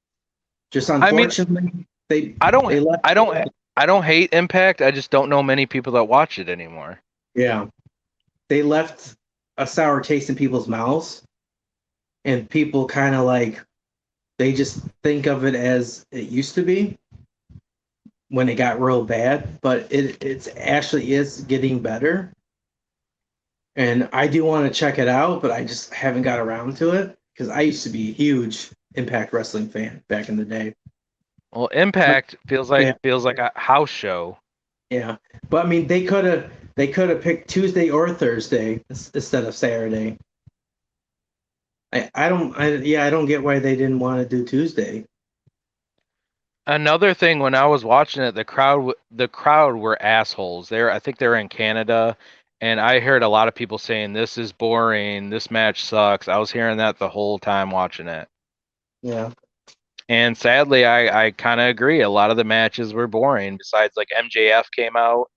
Just I mean, unfortunately, they I don't, they left. I don't hate Impact. I just don't know many people that watch it anymore. Yeah, they left a sour taste in people's mouths, and people kind of like they just think of it as it used to be when it got real bad, but it's actually is getting better. And I do want to check it out, but I just haven't got around to it because I used to be a huge Impact Wrestling fan back in the day. Well, But Impact yeah, feels like a house show. yeah. But I mean, they could have picked Tuesday or Thursday instead of Saturday. I don't get why they didn't want to do Tuesday. Another thing, when I was watching it, the crowd were assholes. I think they're in Canada, and I heard a lot of people saying this is boring, this match sucks. I was hearing that the whole time watching it. Yeah. And sadly, I kind of agree. A lot of the matches were boring. Besides, like MJF came out,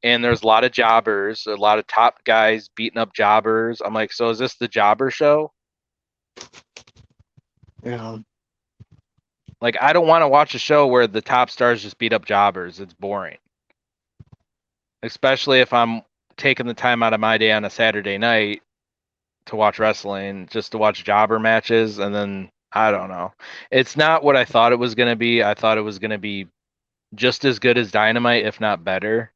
and there's a lot of jobbers, a lot of top guys beating up jobbers. I'm like, so is this the jobber show? Yeah. Like, I don't want to watch a show where the top stars just beat up jobbers. It's boring. Especially if I'm taking the time out of my day on a Saturday night to watch wrestling, just to watch jobber matches, and then I don't know. It's not what I thought it was going to be. I thought it was going to be just as good as Dynamite, if not better.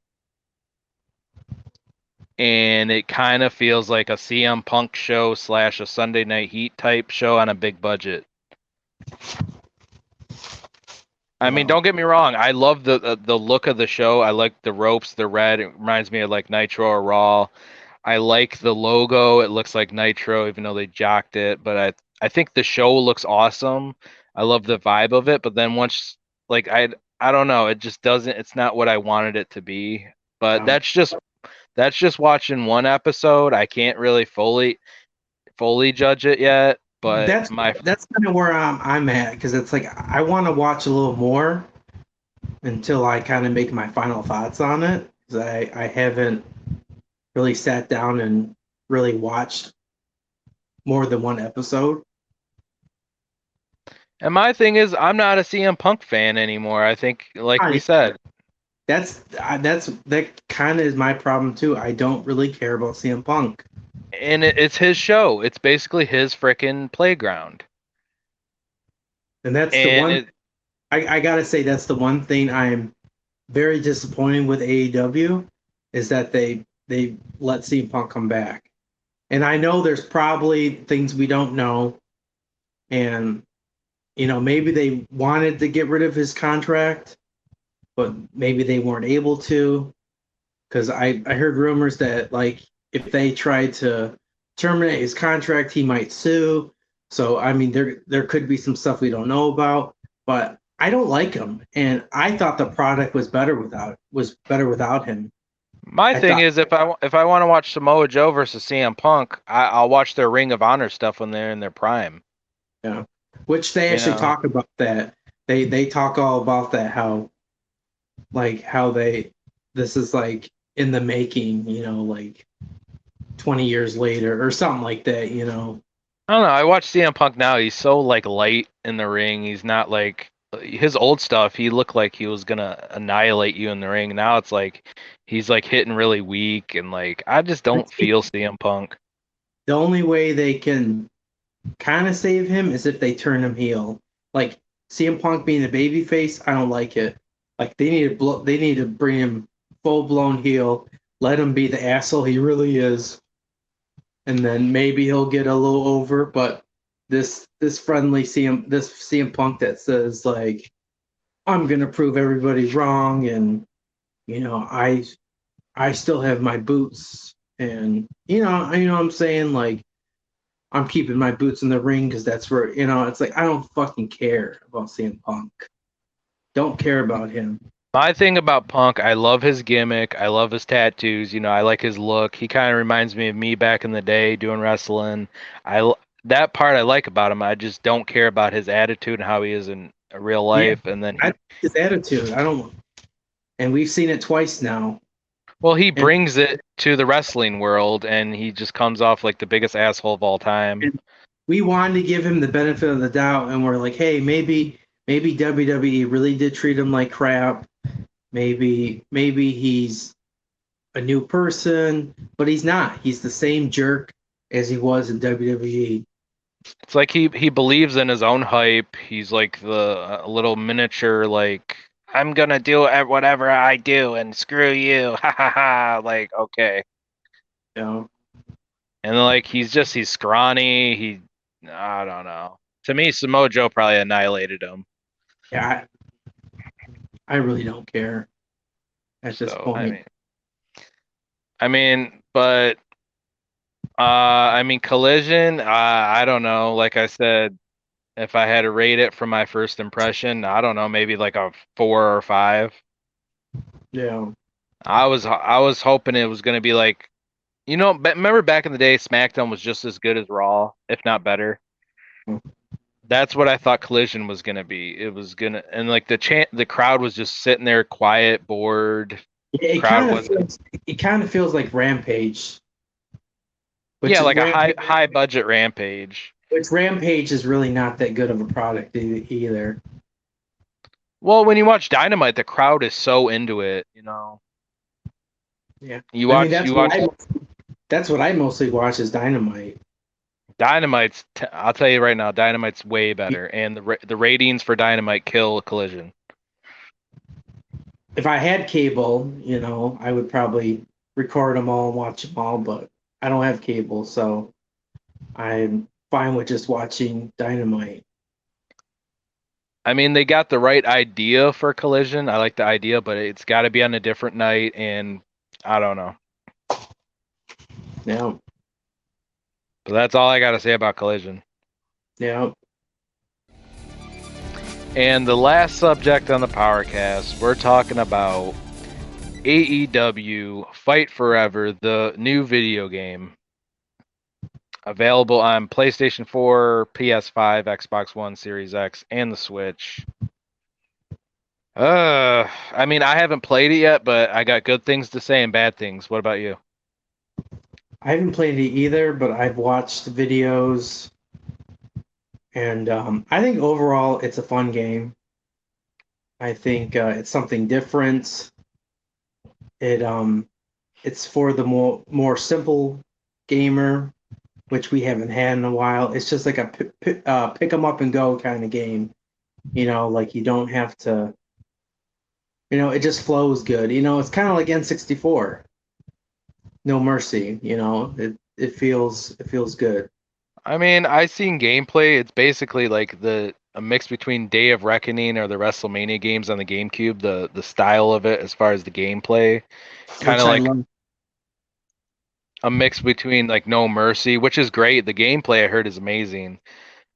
And it kind of feels like a CM Punk show / a Sunday Night Heat type show on a big budget. I mean, don't get me wrong. I love the look of the show. I like the ropes, the red. It reminds me of like Nitro or Raw. I like the logo. It looks like Nitro, even though they jocked it. But I think the show looks awesome. I love the vibe of it. But then once, like, I don't know. It just doesn't. It's not what I wanted it to be. But Um, that's just watching one episode. I can't really fully judge it yet. But that's that's kind of where I'm at because it's like I want to watch a little more until I kind of make my final thoughts on it because I haven't really sat down and really watched more than one episode. and my thing is, I'm not a CM Punk fan anymore. I think, like we said, That kind of is my problem too. I don't really care about CM Punk. and it's his show. It's basically his frickin' playground. And that's the And one I gotta say that's the one thing I'm very disappointed with AEW is that they let CM Punk come back. And I know there's probably things we don't know. And maybe they wanted to get rid of his contract, but maybe they weren't able to. Because I heard rumors that like if they tried to terminate his contract, he might sue. So I mean there could be some stuff we don't know about, but I don't like him, and I thought the product was better without him. my I thing thought, is, if I want to watch Samoa Joe versus CM Punk, I'll watch their Ring of Honor stuff when they're in their prime. yeah, which they You actually know, talk about that. They talk all about that how they this is like in the making, like 20 years later or something like that. I don't know. I watch CM Punk now. He's so like light in the ring. He's not like his old stuff. He looked like he was gonna annihilate you in the ring. Now it's like he's like hitting really weak, and like I just I don't think feel CM Punk. the only way they can kind of save him is if they turn him heel. Like CM Punk being a babyface, I don't like it. Like they need to bring him full blown heel, let him be the asshole he really is, and then maybe he'll get a little over. But this friendly CM Punk that says like, I'm gonna prove everybody wrong, and you know I still have my boots, and you know what I'm saying, like I'm keeping my boots in the ring because that's where it's like I don't fucking care about CM Punk. Don't care about him. My thing about Punk, I love his gimmick. I love his tattoos. I like his look. He kind of reminds me of me back in the day doing wrestling. That part I like about him. I just don't care about his attitude and how he is in real Yeah, life. And then his attitude. I don't. And we've seen it twice now. well, he And, brings it to the wrestling world, and he just comes off like the biggest asshole of all time. and we wanted to give him the benefit of the doubt, and we're like, hey, maybe WWE really did treat him like crap. Maybe he's a new person, but he's not. He's the same jerk as he was in WWE. It's like he believes in his own hype. He's like the little miniature, like, I'm gonna do whatever I do and screw you. Ha ha ha. Like, okay. You know? And like he's scrawny. I don't know. To me, Samoa Joe probably annihilated him. Yeah, I really don't care at this So point. but Collision. I don't know. Like I said, if I had to rate it from my first impression, I don't know, maybe like a 4 or 5. Yeah. I was hoping it was gonna be like, remember back in the day, SmackDown was just as good as Raw, if not better. That's what I thought Collision was gonna be. It was gonna, and like the crowd was just sitting there, quiet, bored. It kind of feels like Rampage. Yeah, like a high budget Rampage. Which Rampage is really not that good of a product either. Well, when you watch Dynamite, the crowd is so into it. Yeah. That's what I mostly watch is Dynamite. Dynamite's. I'll tell you right now, Dynamite's way better, and the ratings for Dynamite kill Collision. If I had cable, I would probably record them all and watch them all, but I don't have cable, so I'm fine with just watching Dynamite. I mean, they got the right idea for Collision. I like the idea, but it's got to be on a different night, and I don't know. Yeah. But that's all I got to say about Collision. Yeah. And the last subject on the PowerKast, we're talking about AEW Fight Forever, the new video game. Available on PlayStation 4, PS5, Xbox One, Series X, and the Switch. I haven't played it yet, but I got good things to say and bad things. What about you? I haven't played it either, but I've watched videos, and I think overall it's a fun game. I think it's something different. It's for the more simple gamer, which we haven't had in a while. It's just like a pick 'em up and go kind of game. Like you don't have to. It just flows good. It's kind of like N64. No Mercy. It feels good. I mean, I seen gameplay. It's basically like a mix between Day of Reckoning or the WrestleMania games on the GameCube. The style of it, as far as the gameplay, kind of like a mix between like No Mercy, which is great. The gameplay I heard is amazing,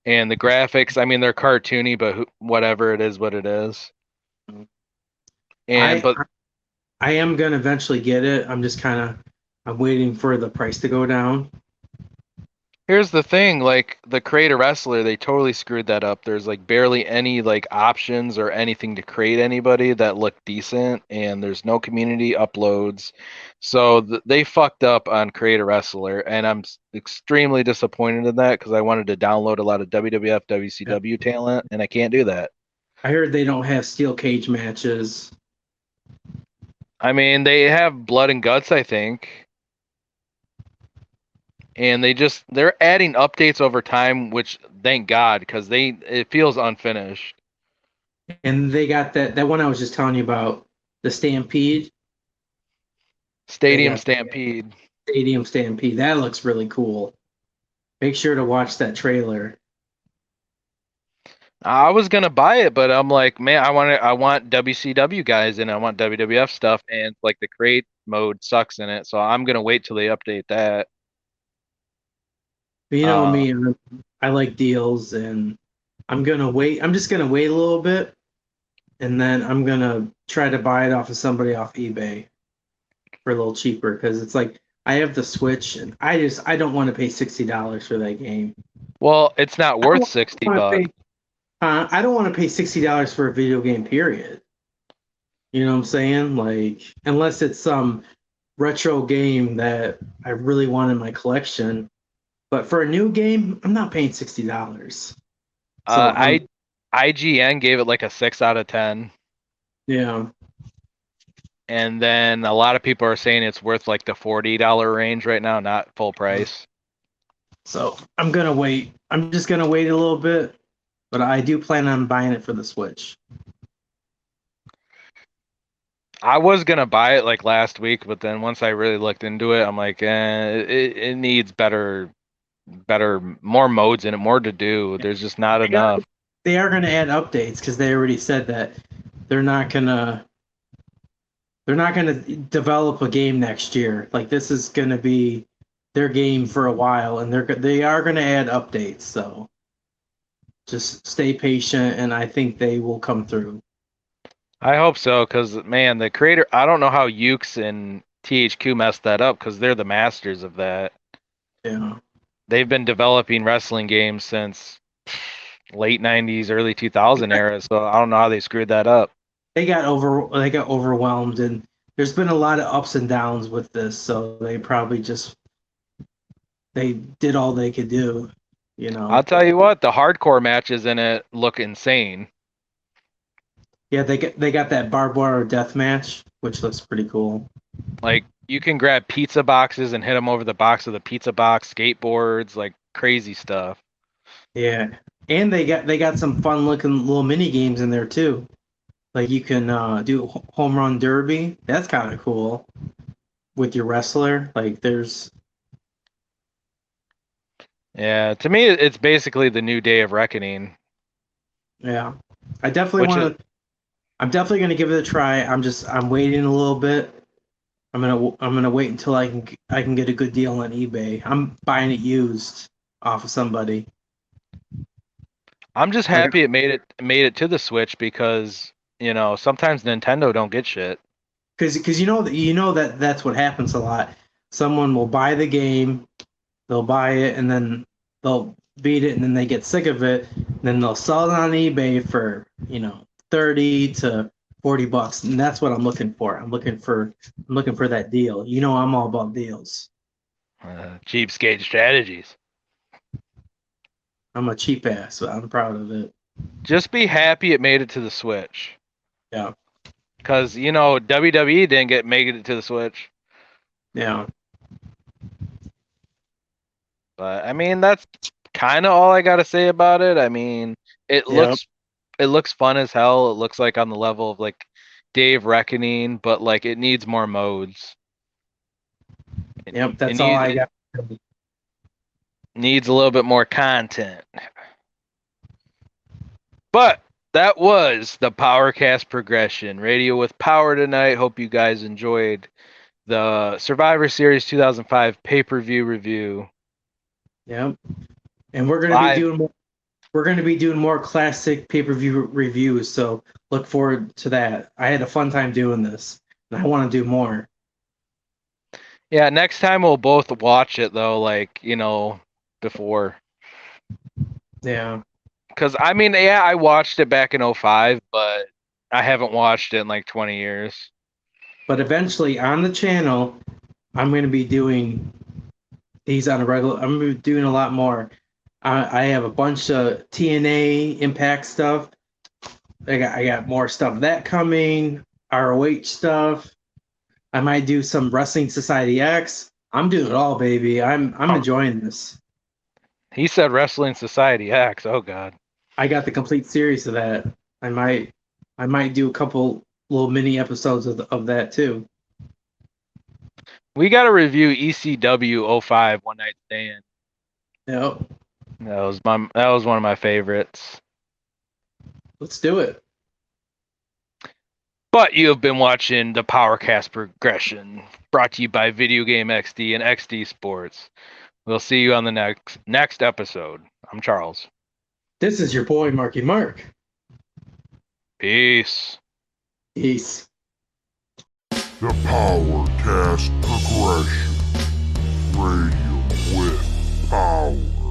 and the graphics. I mean, they're cartoony, but whatever, it is what it is. I am gonna eventually get it. I'm waiting for the price to go down. Here's the thing, like the Create a Wrestler, they totally screwed that up. There's like barely any like options or anything to create anybody that look decent, and there's no community uploads. So they fucked up on Create a Wrestler, and I'm extremely disappointed in that because I wanted to download a lot of WWF, WCW talent, and I can't do that. I heard they don't have steel cage matches. I mean, they have blood and guts, I think. And they're adding updates over time, which thank God, because it feels unfinished. And they got that one I was just telling you about, the Stampede. Stadium Stampede. Stadium Stampede. That looks really cool. Make sure to watch that trailer. I was gonna buy it, but I'm like, man, I want WCW guys and I want WWF stuff, and like the crate mode sucks in it, so I'm gonna wait till they update that. But you know Uh, me, I like deals, and I'm gonna wait. I'm just gonna wait a little bit, and then I'm gonna try to buy it off of somebody off eBay for a little cheaper because it's like I have the Switch, and I don't want to pay $60 for that game. well, it's not I worth don't 60 want to bucks. pay. I don't want to pay $60 for a video game. Period. You know what I'm saying? Like, unless it's some retro game that I really want in my collection. But for a new game, I'm not paying $60. So I'm I IGN gave it like a 6 out of 10, yeah. and then a lot of people are saying it's worth like the $40 range right now, not full price. So I'm gonna wait. I'm just gonna wait a little bit, but I do plan on buying it for the Switch. I was gonna buy it like last week, but then once I really looked into it, I'm like, it needs more modes in it, more to do. There's just not They are, enough. they are gonna add updates because they already said that they're not gonna they're not gonna develop a game next year. Like this is gonna be their game for a while, and they are gonna add updates. So just stay patient, and I think they will come through. I hope so, because man, the creator, I don't know how Ukes and THQ messed that up, because they're the masters of that. Yeah. They've been developing wrestling games since late 90s, early 2000 era, so I don't know how they screwed that up. They got overwhelmed, and there's been a lot of ups and downs with this, so they probably just they did all they could do, you know. I'll tell you what, the hardcore matches in it look insane. Yeah, they got that barbed wire death match, which looks pretty cool. Like, you can grab pizza boxes and hit them over the box of the pizza box, skateboards, like crazy stuff. Yeah, and they got some fun looking little mini games in there too. Like you can do home run derby. That's kind of cool with your wrestler. Like there's Yeah, to me, it's basically the new Day of Reckoning, yeah. I definitely which is, want to. I'm definitely gonna give it a try. I'm waiting a little bit. I'm gonna wait until I can get a good deal on eBay. I'm buying it used off of somebody. I'm just Like, happy it made it to the Switch because, sometimes Nintendo don't get shit. because you know that that's what happens a lot. Someone will buy the game, they'll buy it, and then they'll beat it, and then they get sick of it. Then they'll sell it on eBay for 30 to 40 bucks, and that's what I'm looking for. I'm looking for that deal. You know, I'm all about deals. Cheapskate strategies. I'm a cheap ass, but I'm proud of it. Just be happy it made it to the Switch. Yeah, Because, WWE didn't make it to the Switch. yeah, But I mean, that's kind of all I gotta say about it. I mean, it yeah, looks it looks fun as hell. It looks like on the level of like Day of Reckoning, but like it needs more modes. yep. It That's all needs I it got. needs a little bit more content. But that was the PowerKast progression. Radio with Power tonight. Hope you guys enjoyed the Survivor Series 2005 pay-per-view review. Yep. And we're gonna be Live. doing more. We're gonna be doing more classic pay-per-view reviews. So look forward to that. I had a fun time doing this, and I want to do more. Yeah, next time we'll both watch it though, like, before. Yeah. Because, I mean, yeah, I watched it back in '05, but I haven't watched it in like 20 years. But eventually on the channel, I'm gonna be doing these on a regular. I'm gonna be doing a lot more. I have a bunch of TNA Impact stuff. I got more stuff that coming. ROH stuff. I might do some Wrestling Society X. I'm doing it all, baby. I'm enjoying this. He said Wrestling Society X. Oh, God. I got the complete series of that. I might do a couple little mini episodes of that too. We got to review ECW '05 One Night Stand. Yep. That was one of my favorites. Let's do it. But you have been watching the PowerKast progression, brought to you by Video Game XD and XD Sports. We'll see you on the next episode. I'm Charles. This is your boy, Marky Mark. Peace. Peace. The PowerKast progression. Radio with power.